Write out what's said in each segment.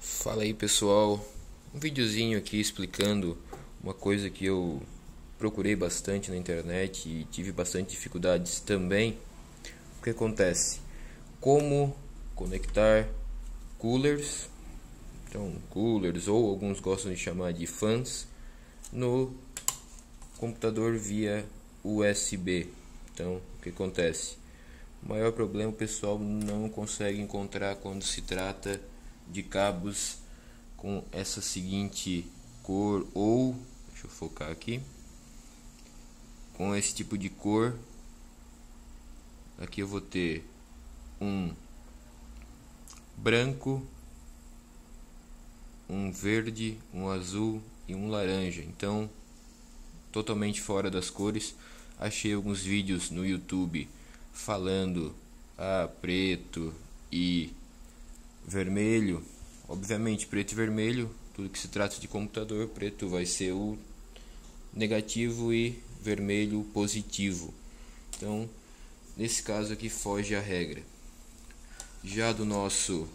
Fala aí pessoal, um videozinho aqui explicando uma coisa que eu procurei bastante na internet e tive bastante dificuldades também. O que acontece? Como conectar coolers, então coolers ou alguns gostam de chamar de fãs, no computador via USB. Então o que acontece? O maior problema o pessoal não consegue encontrar quando se trata de cabos com essa seguinte cor, ou deixa eu focar aqui, com esse tipo de cor. Aqui eu vou ter um branco, um verde, um azul e um laranja. Então totalmente fora das cores. Achei alguns vídeos no YouTube falando preto e vermelho. Obviamente preto e vermelho, tudo que se trata de computador, preto vai ser o negativo e vermelho o positivo. Então nesse caso aqui foge a regra. Já do nosso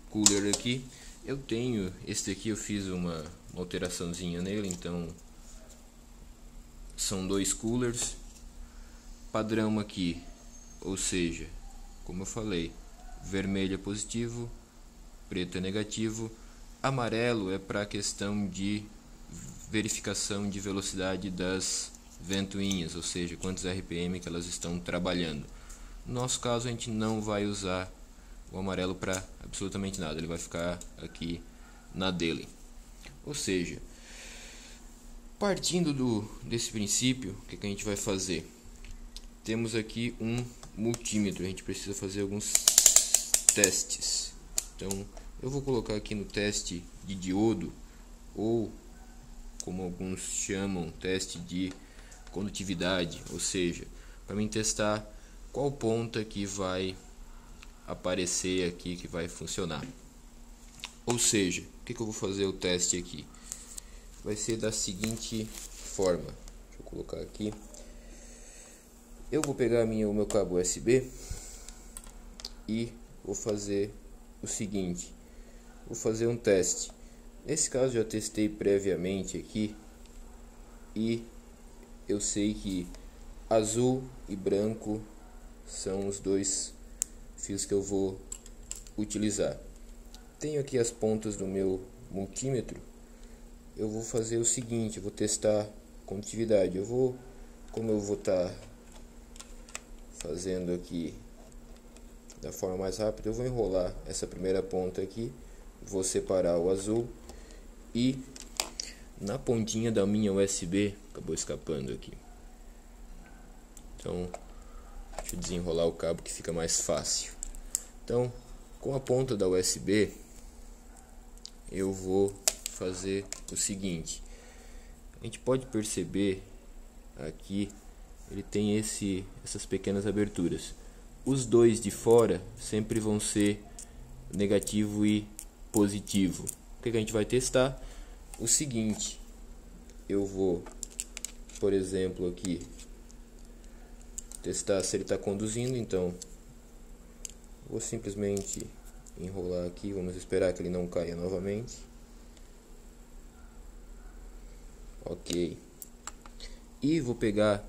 cooler aqui, eu tenho este aqui, eu fiz uma alteraçãozinha nele. Então são dois coolers padrão aqui, ou seja, como eu falei, vermelho é positivo, preto é negativo, amarelo é para a questão de verificação de velocidade das ventoinhas, ou seja, quantos RPM que elas estão trabalhando. No nosso caso a gente não vai usar o amarelo para absolutamente nada, ele vai ficar aqui na dele. Ou seja, partindo desse princípio, o que a gente vai fazer? Temos aqui um multímetro, a gente precisa fazer alguns testes. Então eu vou colocar aqui no teste de diodo, ou como alguns chamam, teste de condutividade, ou seja, para mim testar qual ponta que vai aparecer aqui, que vai funcionar. Ou seja, o que eu vou fazer o teste aqui? Vai ser da seguinte forma. Deixa eu colocar aqui. Eu vou pegar o meu cabo USB e vou fazer o seguinte. Vou fazer um teste. Nesse caso já testei previamente aqui e eu sei que azul e branco são os dois fios que eu vou utilizar. Tenho aqui as pontas do meu multímetro. Eu vou fazer o seguinte, eu vou testar condutividade. Como eu vou estar fazendo aqui da forma mais rápida, eu vou enrolar essa primeira ponta aqui, vou separar o azul e na pontinha da minha USB, acabou escapando aqui. Então, deixa eu desenrolar o cabo que fica mais fácil. Então, com a ponta da USB, eu vou fazer o seguinte. A gente pode perceber aqui, ele tem essas pequenas aberturas. Os dois de fora sempre vão ser negativo e positivo. O que a gente vai testar? O seguinte, eu vou, por exemplo, aqui testar se ele está conduzindo. Então vou simplesmente enrolar aqui, vamos esperar que ele não caia novamente. Ok, e vou pegar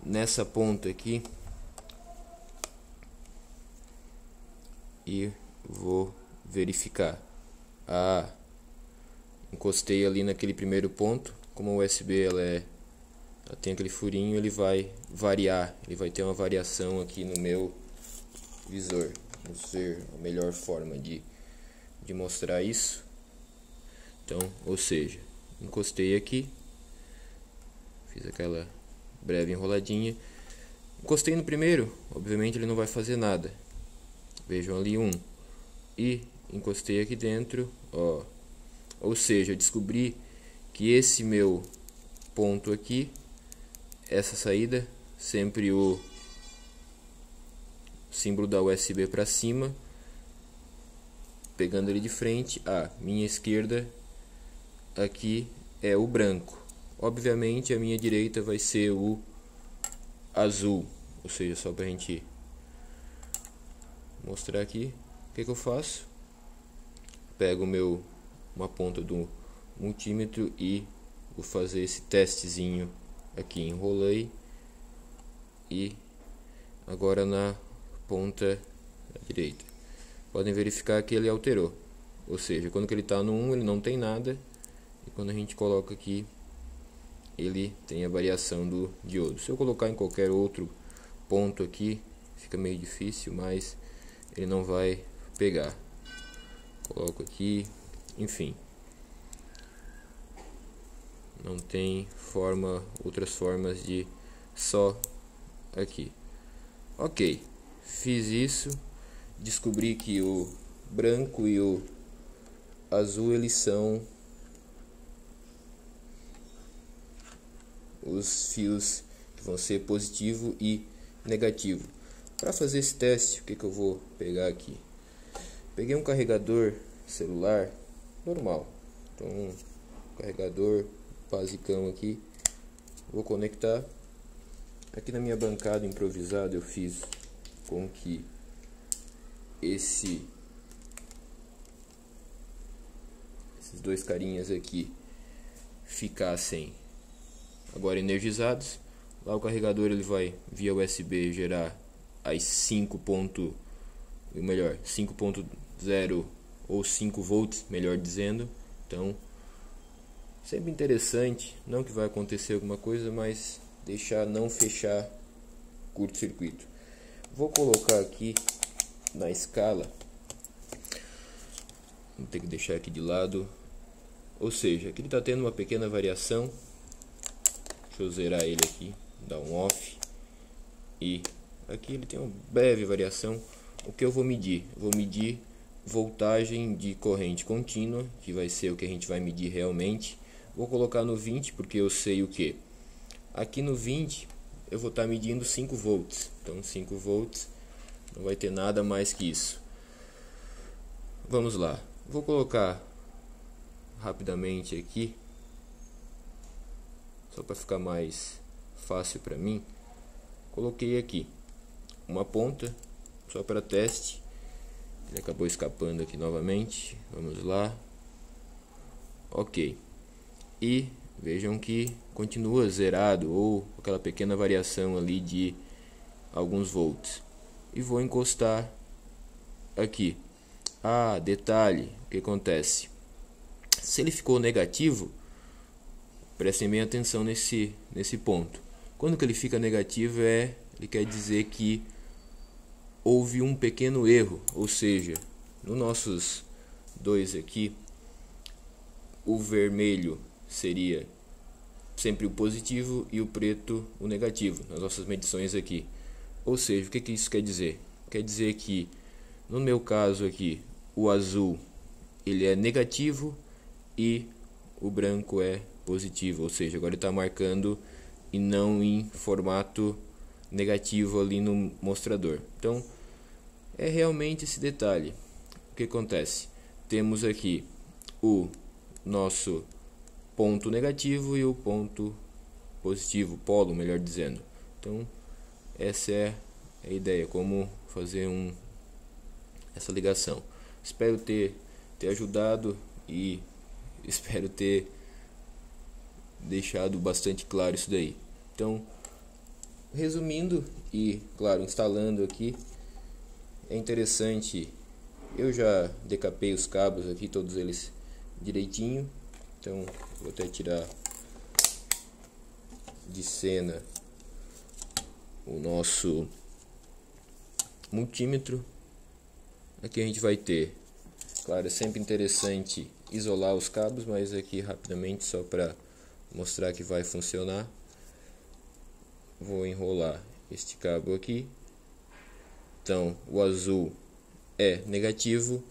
nessa ponta aqui e vou verificar. Encostei ali naquele primeiro ponto. Como a USB ela tem aquele furinho, ele vai variar, ele vai ter uma variação aqui no meu visor. Vamos ver a melhor forma de mostrar isso. Então, ou seja, encostei aqui, fiz aquela breve enroladinha, encostei no primeiro, obviamente ele não vai fazer nada. Vejam ali e encostei aqui dentro, ó. Ou seja, eu descobri que esse meu ponto aqui, essa saída, sempre o símbolo da USB para cima, pegando ele de frente, minha esquerda aqui é o branco. Obviamente a minha direita vai ser o azul, ou seja, só para a gente mostrar aqui, o que eu faço? pego uma ponta do multímetro e vou fazer esse testezinho aqui. Enrolei e agora na ponta direita. Podem verificar que ele alterou. Ou seja, quando ele está no 1 ele não tem nada. E quando a gente coloca aqui, ele tem a variação do diodo. Se eu colocar em qualquer outro ponto aqui, fica meio difícil, mas ele não vai pegar. Coloco aqui, enfim. Não tem outras formas de só aqui. Ok, fiz isso. Descobri que o branco e o azul eles são os fios que vão ser positivo e negativo. Para fazer esse teste, o que eu vou pegar aqui? Peguei um carregador celular normal, então um carregador basicão aqui. Vou conectar. Aqui na minha bancada improvisada eu fiz com que esses dois carinhas aqui ficassem agora energizados. Lá o carregador ele vai via USB gerar as 5.0 ou 5 volts, melhor dizendo. Então, sempre interessante, não que vai acontecer alguma coisa, mas não fechar curto-circuito. Vou colocar aqui na escala, vou ter que deixar aqui de lado, ou seja, aqui ele está tendo uma pequena variação. Deixa eu zerar ele aqui, dar um off, e aqui ele tem uma breve variação. O que eu vou medir? Eu vou medir voltagem de corrente contínua, que vai ser o que a gente vai medir realmente. Vou colocar no 20 porque eu sei o que. Aqui no 20 eu vou estar medindo 5 volts. Então 5 volts não vai ter nada mais que isso. Vamos lá. Vou colocar rapidamente aqui, só para ficar mais fácil para mim. Coloquei aqui uma ponta só para teste. Ele acabou escapando aqui novamente. Vamos lá. Ok. E vejam que continua zerado ou aquela pequena variação ali de alguns volts. E vou encostar aqui. Ah, detalhe, o que acontece? Se ele ficou negativo, prestem bem atenção nesse ponto. Quando que ele fica negativo ele quer dizer que houve um pequeno erro, ou seja, nos nossos dois aqui, o vermelho seria sempre o positivo e o preto o negativo, nas nossas medições aqui. Ou seja, o que isso quer dizer? Quer dizer que, no meu caso aqui, o azul ele é negativo e o branco é positivo, ou seja, agora ele está marcando e não em formato negativo ali no mostrador. Então é realmente esse detalhe. O que acontece? Temos aqui o nosso ponto negativo e o ponto positivo, polo, melhor dizendo. Então essa é a ideia, como fazer essa ligação. Espero ter ajudado e espero ter deixado bastante claro isso daí. Então, resumindo e, claro, instalando aqui, é interessante. Eu já decapei os cabos aqui, todos eles direitinho. Então, vou até tirar de cena o nosso multímetro. Aqui a gente vai ter, claro, é sempre interessante isolar os cabos, mas aqui rapidamente só para mostrar que vai funcionar. Vou enrolar este cabo aqui. Então o azul é negativo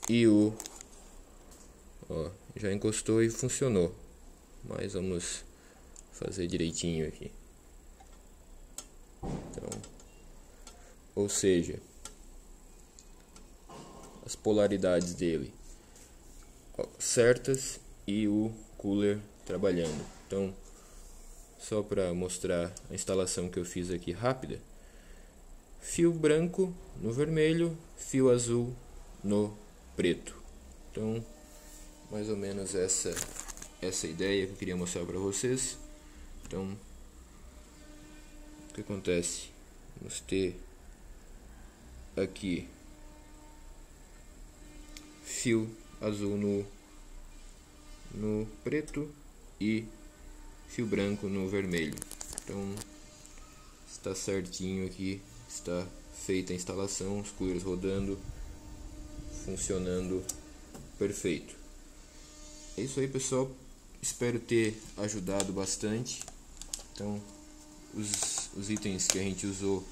e já encostou e funcionou, mas vamos fazer direitinho aqui. Então, ou seja, as polaridades dele certas e o cooler trabalhando. Então, só para mostrar a instalação que eu fiz aqui rápida: fio branco no vermelho, fio azul no preto. Então Então, mais ou menos essa ideia que eu queria mostrar para vocês. Então, o que acontece? Vamos ter aqui fio azul no preto e fio branco no vermelho. Então está certinho aqui, está feita a instalação, os coolers rodando, funcionando perfeito. É isso aí, pessoal, espero ter ajudado bastante. Então os itens que a gente usou: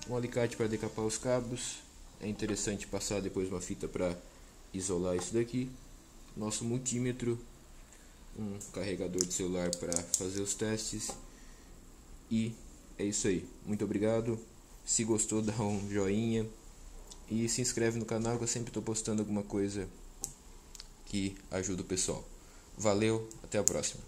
um alicate para decapar os cabos, é interessante passar depois uma fita para isolar isso daqui, nosso multímetro, um carregador de celular para fazer os testes, e é isso aí. Muito obrigado, se gostou dá um joinha e se inscreve no canal, que eu sempre estou postando alguma coisa que ajuda o pessoal. Valeu, até a próxima.